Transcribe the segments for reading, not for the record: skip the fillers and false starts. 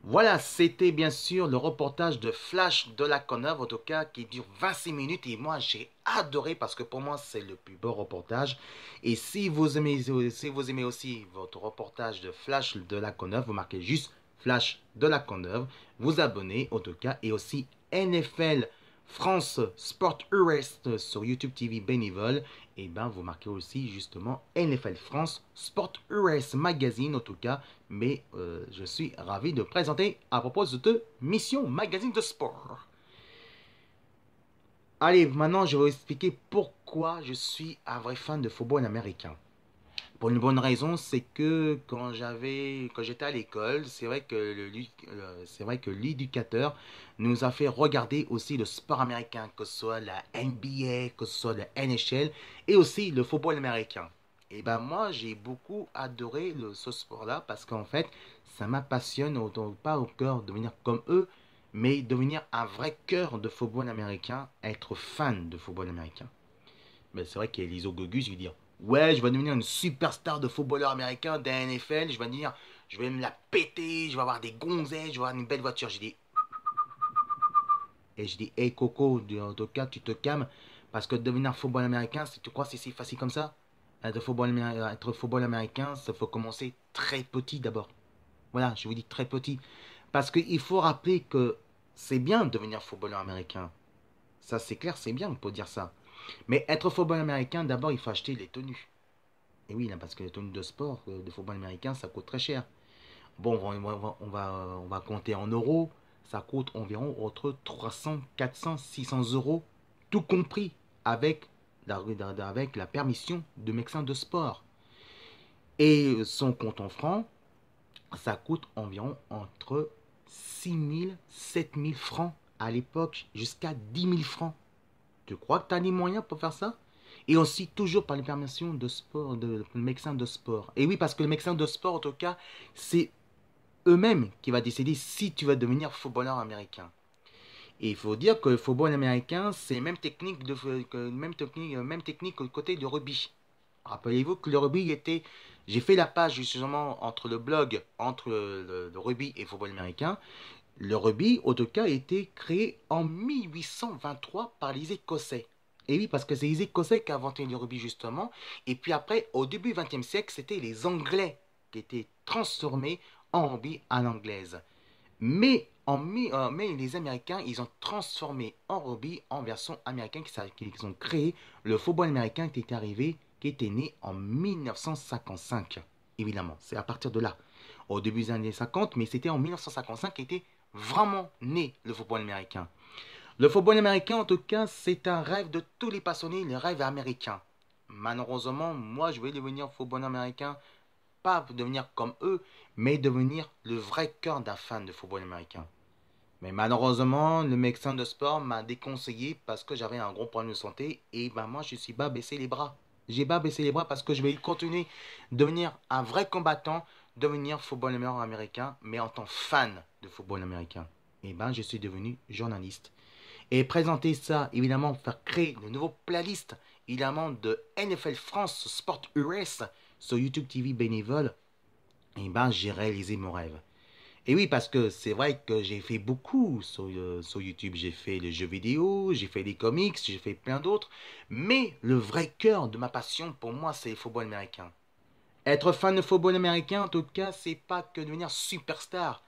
Voilà, c'était bien sûr le reportage de Flash de la Conneuve, en tout cas, qui dure 26 minutes. Et moi, j'ai adoré parce que pour moi, c'est le plus beau reportage. Et si vous aimez aussi votre reportage de Flash de la Conneuve, vous marquez juste Flash de la Conneuve, vous abonnez, en tout cas, et aussi NFL France Sport Urest sur YouTube TV bénévole. Et ben, vous marquez aussi justement NFL France Sport US Magazine, en tout cas. Mais je suis ravi de présenter à propos de Mission Magazine de Sport. Allez, maintenant je vais vous expliquer pourquoi je suis un vrai fan de football américain. Pour une bonne raison, c'est que quand j'étais à l'école, c'est vrai que l'éducateur nous a fait regarder aussi le sport américain, que ce soit la NBA, que ce soit la NHL et aussi le football américain. Et ben moi, j'ai beaucoup adoré ce sport-là parce qu'en fait, ça m'appassionne autant pas au cœur de devenir comme eux, mais devenir un vrai cœur de football américain, être fan de football américain. Mais c'est vrai qu'il y a Lizo Gogus, je vais dire ouais, je vais devenir une superstar de footballeur américain d'un NFL, je vais me la péter, je vais avoir des gonzesses, je vais avoir une belle voiture. Je dis, hey Coco, en tout cas, tu te calmes, parce que devenir football américain, si tu crois que c'est si facile comme ça, être football américain, ça faut commencer très petit d'abord. Voilà, je vous dis très petit. Parce qu'il faut rappeler que c'est bien de devenir footballeur américain. Ça, c'est clair, c'est bien pour dire ça. Mais être football américain, d'abord, il faut acheter les tenues. Et oui, là, parce que les tenues de sport, de football américain, ça coûte très cher. Bon, on va compter en euros. Ça coûte environ entre 300, 400, 600 euros, tout compris, avec avec la permission de médecin de sport. Et son compte en francs, ça coûte environ entre 6 000, 7 000 francs à l'époque, jusqu'à 10 000 francs. Tu crois que tu as les moyens pour faire ça? Et aussi toujours par les permissions de sport, de médecin de sport. Et oui, parce que le médecin de sport, en tout cas, c'est eux-mêmes qui va décider si tu vas devenir footballeur américain. Et il faut dire que le football américain, c'est même technique que le côté du rugby. Rappelez-vous que le rugby était... J'ai fait la page justement entre le blog, entre le rugby et le football américain. Le rugby, en tout cas, a été créé en 1823 par les Écossais. Et oui, parce que c'est les Écossais qui ont inventé le rugby justement. Et puis après, au début du XXe siècle, c'était les Anglais qui étaient transformés en rugby à l'anglaise. Mais les Américains, ils ont transformé en rugby en version américaine, qui ont créé le football américain qui est arrivé, qui était né en 1955. Évidemment, c'est à partir de là, au début des années 50, mais c'était en 1955 qu'était vraiment né le football américain. Le football américain, en tout cas, c'est un rêve de tous les passionnés, le rêve américain. Malheureusement, moi, je vais devenir football américain, pas devenir comme eux, mais devenir le vrai cœur d'un fan de football américain. Mais malheureusement, le médecin de sport m'a déconseillé parce que j'avais un gros problème de santé et ben moi je suis pas baissé les bras. J'ai pas baissé les bras parce que je vais continuer de devenir un vrai combattant, devenir footballeur américain, mais en tant que fan de football américain. Et ben je suis devenu journaliste. Et présenter ça, évidemment, faire créer de nouveaux playlists, évidemment, de NFL France Sport US sur YouTube TV bénévole, et ben j'ai réalisé mon rêve. Et oui, parce que c'est vrai que j'ai fait beaucoup sur YouTube. J'ai fait les jeux vidéo, j'ai fait les comics, j'ai fait plein d'autres. Mais le vrai cœur de ma passion, pour moi, c'est le football américain. Être fan de football américain, en tout cas, c'est pas que devenir superstar.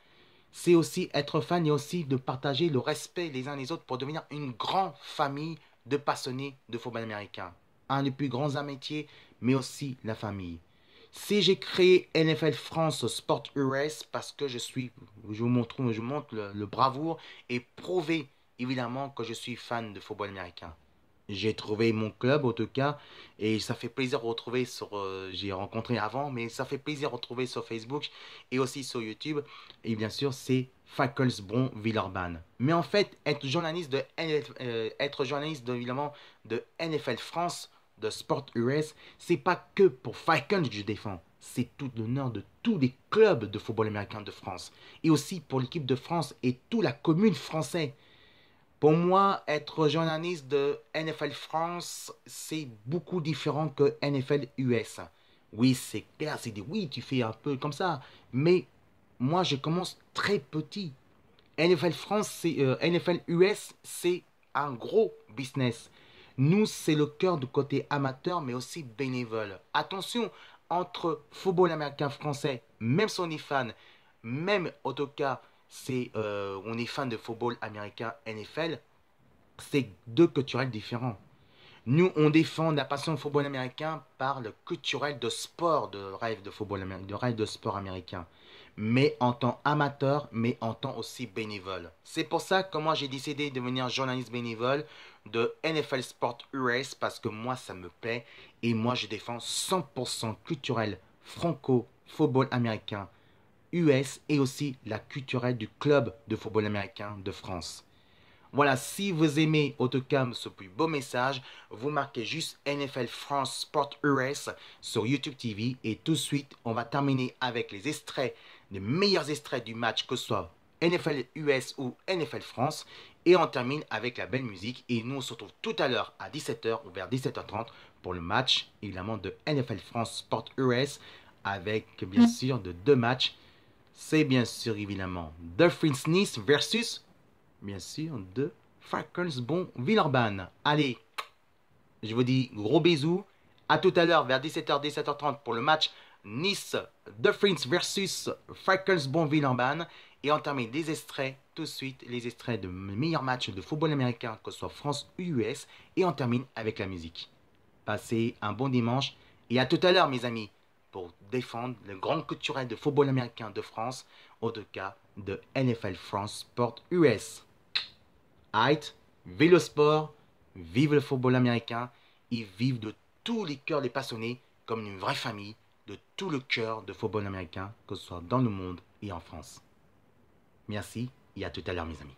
C'est aussi être fan et aussi de partager le respect les uns les autres pour devenir une grande famille de passionnés de football américain. Un des plus grands amitiés, mais aussi la famille. Si j'ai créé NFL France Sport US parce que je vous montre le bravoure et prouver évidemment que je suis fan de football américain. J'ai trouvé mon club en tout cas et ça fait plaisir de retrouver j'ai rencontré avant mais ça fait plaisir de retrouver sur Facebook et aussi sur YouTube et bien sûr c'est Falkelsbron Villeurbanne. Mais en fait être journaliste évidemment de NFL France de Sport US, c'est pas que pour Falcons que je défends. C'est tout l'honneur de tous les clubs de football américain de France. Et aussi pour l'équipe de France et toute la commune française. Pour moi, être journaliste de NFL France, c'est beaucoup différent que NFL US. Oui, c'est clair, oui, tu fais un peu comme ça. Mais moi, je commence très petit. NFL France, NFL US, c'est un gros business. Nous, c'est le cœur du côté amateur, mais aussi bénévole. Attention, entre football américain français, même si on est fan, même en tout cas, on est fan de football américain NFL, c'est deux culturels différents. Nous, on défend la passion de football américain par le culturel de sport de rêve de football américain, de rêve de sport américain. Mais en tant amateur, mais en tant aussi bénévole. C'est pour ça que moi j'ai décidé de devenir journaliste bénévole de NFL Sport US parce que moi ça me plaît et moi je défends 100% culturel franco football américain US et aussi la culturelle du club de football américain de France. Voilà, si vous aimez en tout cas ce plus beau message, vous marquez juste NFL France Sport US sur YouTube TV et tout de suite, on va terminer avec les extraits, les meilleurs extraits du match, que ce soit NFL US ou NFL France. Et on termine avec la belle musique. Et nous, on se retrouve tout à l'heure à 17h ou vers 17h30 pour le match, évidemment, de NFL France Sport US avec bien sûr de deux matchs. C'est bien sûr, évidemment, Dolphins Nice versus bien sûr, de Falcons bon Villeurbanne. Allez, je vous dis gros bisous. À tout à l'heure vers 17h, 17h30 pour le match Nice Dolphins versus Falcons bon Villeurbanne. Et on termine les extraits tout de suite, les extraits de meilleurs matchs de football américain, que ce soit France ou US. Et on termine avec la musique. Passez un bon dimanche et à tout à l'heure, mes amis, pour défendre le grand culturel de football américain de France, au deux cas de NFL France Sport US. Height, vive le sport, vive le football américain et vive de tous les cœurs des passionnés comme une vraie famille, de tout le cœur de football américain, que ce soit dans le monde et en France. Merci et à tout à l'heure mes amis.